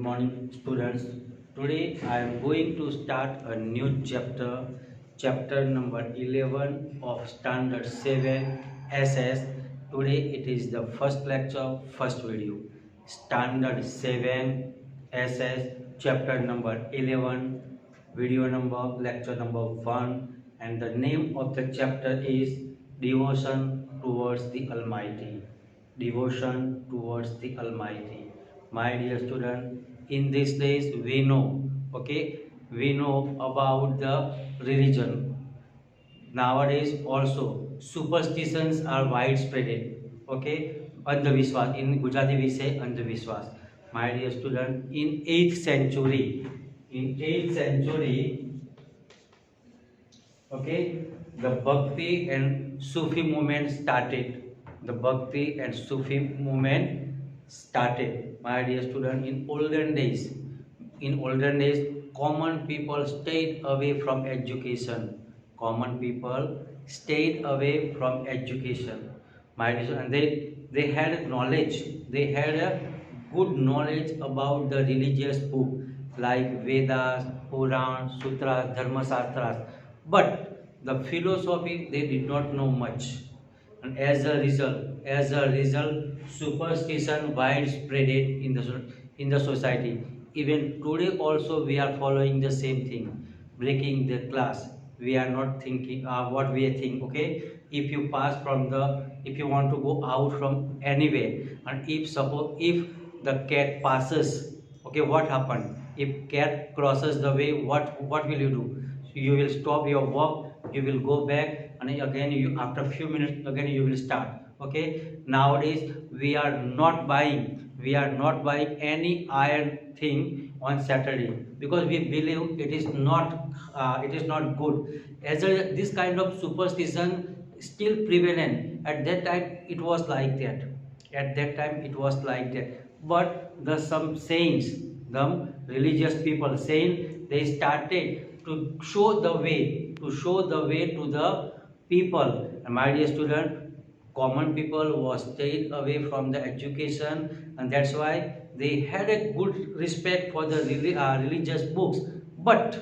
morning, students. Today I am going to start a new chapter, chapter number 11 of Standard 7 SS. Today it is the first lecture, first video. Standard 7 SS, chapter number 11, video number, lecture number 1, and the name of the chapter is Devotion towards the Almighty. Devotion towards the Almighty. My dear student, in these days we know, we know about the religion. Nowadays also superstitions are widespread. Andhavishwas. In Gujarati we say Andhavishwas. My dear student, in 8th century, the Bhakti and Sufi movement started. The Bhakti and Sufi movement started. My dear student, in olden days, common people stayed away from education. Common people stayed away from education. My dear student, and they had knowledge. They had a good knowledge about the religious book like Vedas, Purans, Sutras, Dharma Shastras. But the philosophy they did not know much, and as a result, superstition widespread in the society. Even today also we are following the same thing, breaking the class. We are not thinking what we think. If you pass from if you want to go out from anywhere, and if the cat passes, what happened? If cat crosses the way, what will you do? You will stop your work, you will go back, and again you after a few minutes again you will start. Nowadays we are not buying any iron thing on Saturday, because we believe it is not good. This kind of superstition still prevalent. At that time it was like that. But the some saints, the religious people saying, they started to show the way to the people. And my dear student, common people was stayed away from the education, and that's why they had a good respect for the religious books. But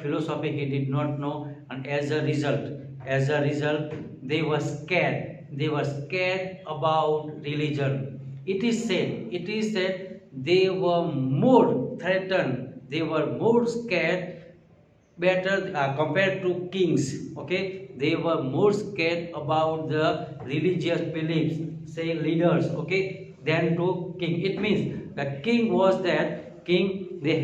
philosophy he did not know, and as a result, they were scared about religion. It is said they were more threatened, they were more scared, better compared to kings. They were more scared about the religious beliefs, say leaders, than to king. It means the king was that king, they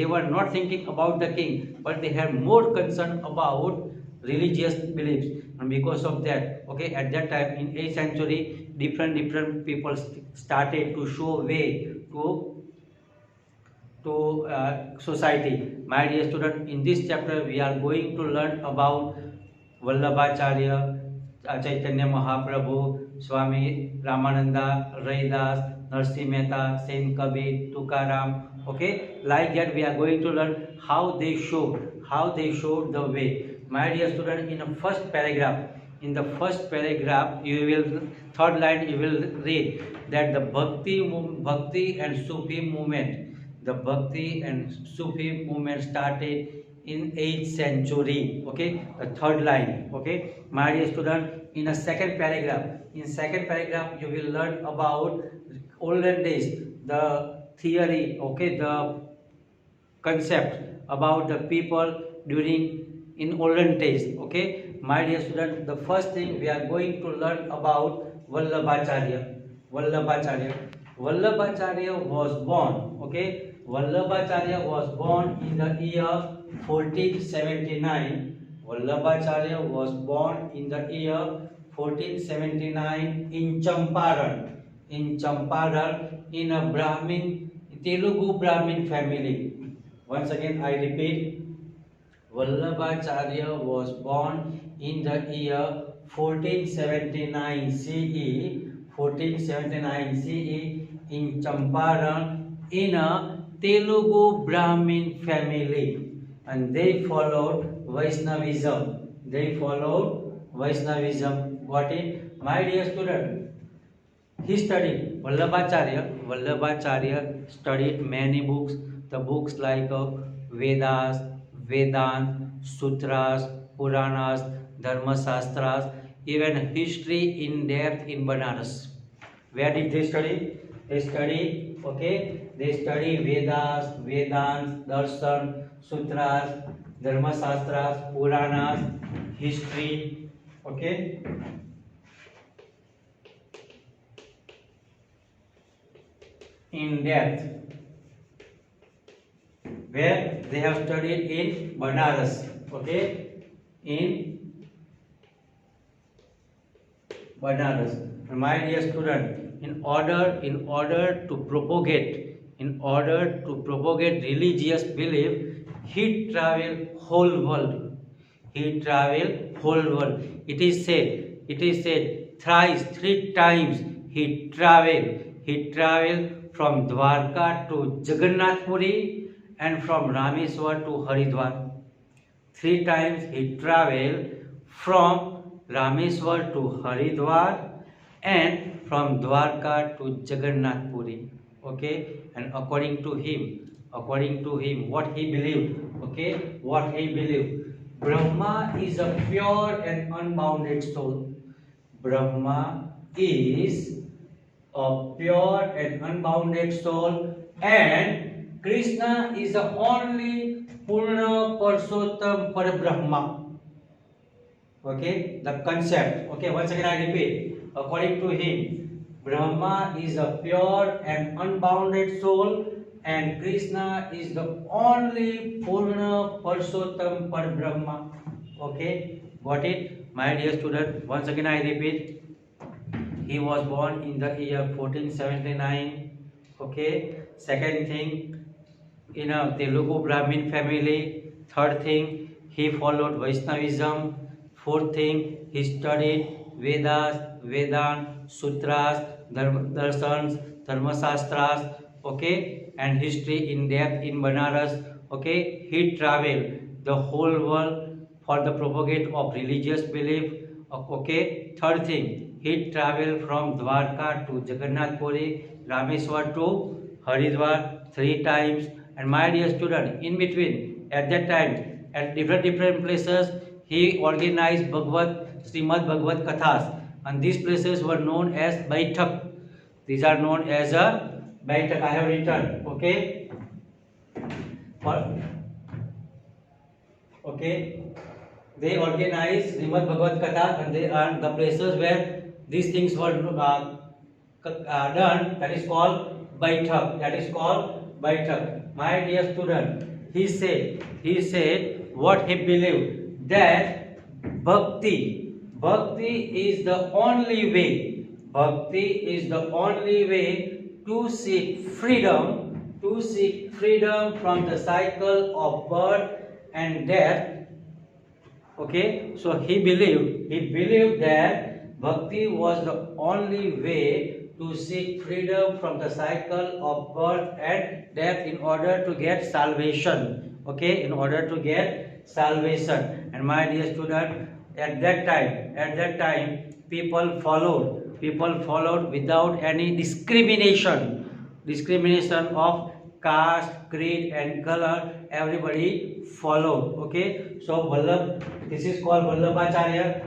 were not thinking about the king, but they had more concern about religious beliefs. And because of that, at that time in 8th century, different people started to show way to society. My dear student, in this chapter we are going to learn about Vallabhacharya, Chaitanya Mahaprabhu, Swami Ramananda, Raidas, Narsi Mehta, Saint Kabir, Tukaram. Like that we are going to learn how they showed the way. My dear student, in the first paragraph, you will, third line, you will read that the Bhakti and Sufi movement, started in 8th century. The third line. My dear student, in second paragraph, you will learn about olden days, the theory, the concept about the people in olden days. My dear student, the first thing we are going to learn about Vallabhacharya. Vallabhacharya was born. Vallabhacharya was born in the year 1479. Vallabhacharya was born in the year 1479 in Champaran. In a Telugu Brahmin family. Once again I repeat, Vallabhacharya was born in the year 1479 CE in Champaran in a Telugu Brahmin family, and they followed Vaishnavism. Got it? My dear student, He studied Vallabhacharya studied many books. The books like Vedas, Vedant, Sutras, Puranas, Dharmasastras, even history in depth in Banaras. Where did they study? They study, okay, they study Vedas, Vedants, Darshan, Sutras, Dharmasastras, Puranas, history, okay, in depth, where they have studied in Banaras, okay, in Banaras. And my dear student, in order to propagate religious belief, he traveled whole world. He traveled whole world. It is said three times he traveled from Dwarka to Jagannath Puri and from Rameswar to Haridwar. Three times he traveled from Rameswar to Haridwar and from Dwarka to Jagannath Puri. Okay, and according to him, what he believed, Brahma is a pure and unbounded soul. Brahma is a pure and unbounded soul, and Krishna is the only Purna Purushottam Parabrahma. Okay, the concept. Okay, once again I repeat. According to him, Brahma is a pure and unbounded soul, and Krishna is the only Purna Purushottam Parabrahma. Okay, got it, my dear student? Once again I repeat. He was born in the year 1479. Okay. Second thing, in a Telugu Brahmin family. Third thing, he followed Vaishnavism. Fourth thing, he studied Vedas, Vedant, Sutras, Darshans, Dharmasastras, okay, and history in depth in Banaras. Okay, he traveled the whole world for the propagate of religious belief. Okay, third thing, he traveled from Dwarka to Jagannath Puri, Rameswar to Haridwar three times. And my dear student, in between, at that time, at different places, he organized Srimad Bhagavad Kathas, and these places were known as Baitak. These are known as a Baitak. I have written, okay. Okay, they organized Srimad Bhagavad Katha, and they are the places where these things were done. That is called Baitak. My dear student, he said what he believed, that Bhakti is the only way. Bhakti is the only way to seek freedom from the cycle of birth and death. Okay, so he believed that Bhakti was the only way to seek freedom from the cycle of birth and death in order to get salvation. Okay, in order to get salvation. And my dear student, at that time, people followed without any discrimination of caste, creed, and color. Everybody followed. Okay, so this is called Vallabhacharya.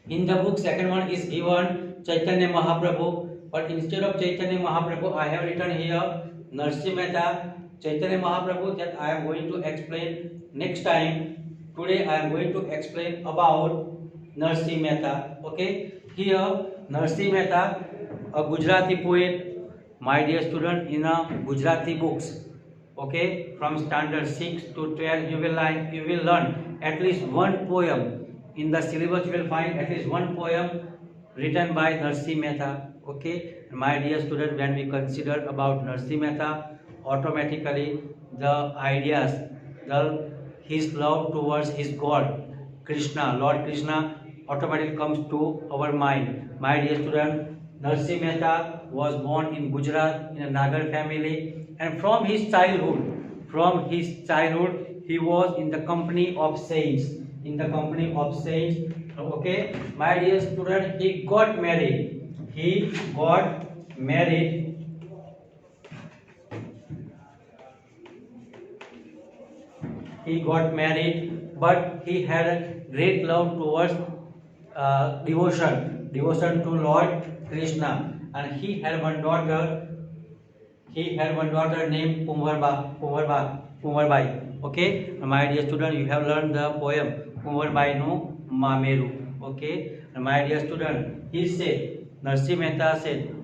In the book, second one is given Chaitanya Mahaprabhu, but instead of Chaitanya Mahaprabhu, I have written here Narsimha Mehta. Chaitanya Mahaprabhu that I am going to explain next time. Today I am going to explain about Narsimha Mehta. Okay, here Narsimha Mehta, a Gujarati poet, my dear student, in a Gujarati books. Okay, from standard 6 to 12, you will learn at least one poem. In the syllabus, you will find at least one poem written by Narsimha Mehta. Okay, my dear student, when we consider about Narsimha Mehta, automatically the ideas, his love towards his God, Krishna, Lord Krishna, automatically comes to our mind. My dear student, Narsimha Mehta was born in Gujarat in a Nagar family, and from his childhood, he was in the company of saints. Okay, my dear student, he got married he got married but he had a great love towards devotion to Lord Krishna, and he had one daughter named Pumarbai. Okay, my dear student, you have learned the poem Pumarbai no Mameru. Okay, my dear student, he said, Narsi Mehta said,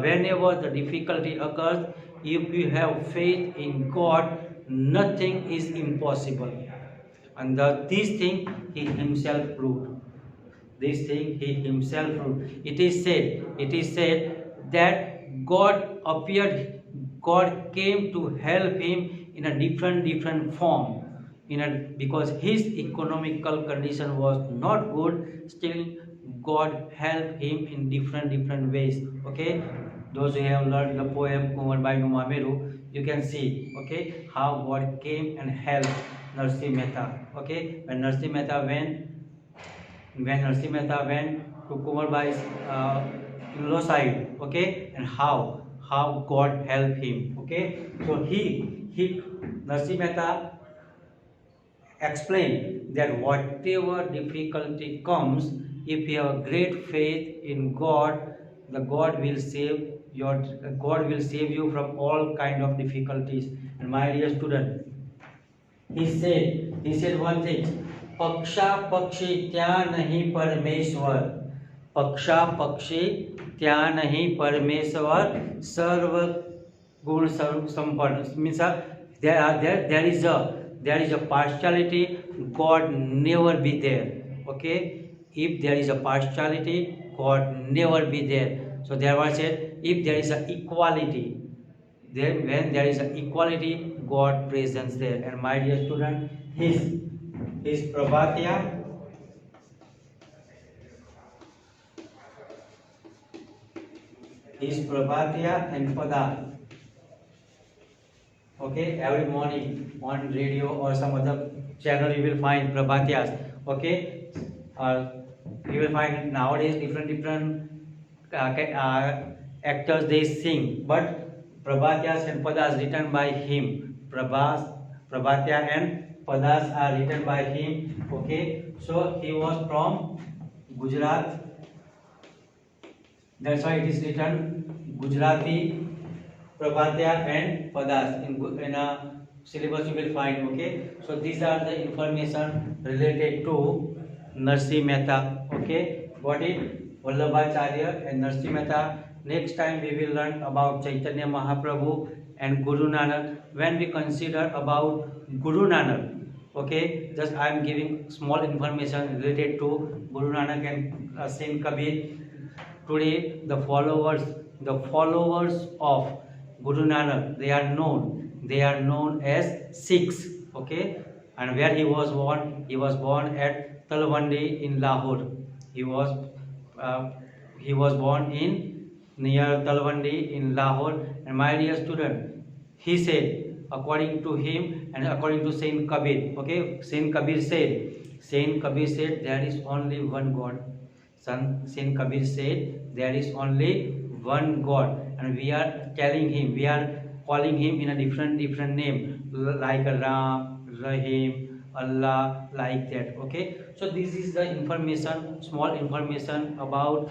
whenever the difficulty occurs, if you have faith in God, nothing is impossible. And this thing he himself proved. This thing he himself proved. It is said that God appeared, God came to help him in a different form. Because his economical condition was not good, still God helped him in different ways. Okay, those who have learned the poem Kumar by Numameru, you can see, okay, how God came and helped Narsi Mehta. Okay, when Narsi Mehta went to Kumarbai's in-law side, okay, and how God helped him. Okay, so he Narsi Mehta explained that whatever difficulty comes, if you have great faith in God, the God will save you from all kind of difficulties. And my dear student, he said one thing, पक्षा पक्षी त्या नहीं परमेश्वर, पक्षा पक्षी त्या नहीं परमेश्वर, सर्व गुण संपन्न. Means there is a partiality, God never be there. Okay, if there is a partiality, God never be there. So there was said, if there is a equality, then when there is an equality, God presence there. And my dear student, his Prabhatya and Pada. Okay, every morning on radio or some other channel you will find Prabhatyas. Okay, you will find nowadays different actors they sing, but Prabhatyas and Padas written by him. Prabhatya and Padas are written by him. Okay, so he was from Gujarat. That's why it is written Gujarati Prabhatya and Padas. In a syllabus you will find. Okay, so these are the information related to Narsi Mehta. Okay, got it? Vallabhacharya and Narsi Mehta. Next time we will learn about Chaitanya Mahaprabhu and Guru Nanak. When we consider about Guru Nanak, okay, just I am giving small information related to Guru Nanak and Saint Kabir. Today the followers of Guru Nanak, they are known as Sikhs. Okay, and where he was born at Talwandi in Lahore. He was born in near Talwandi in Lahore. And my dear student, he said, according to him and according to Saint Kabir, okay, Saint Kabir said there is only one God. Saint Kabir said there is only one God, and we are calling him in a different name, like Ram, Rahim, Allah, like that. Okay, so this is the small information about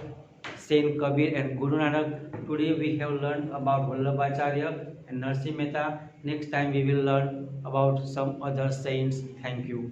Saint Kabir and Guru Nanak. Today we have learned about Vallabhacharya and Narsi Mehta. Next time we will learn about some other saints. Thank you.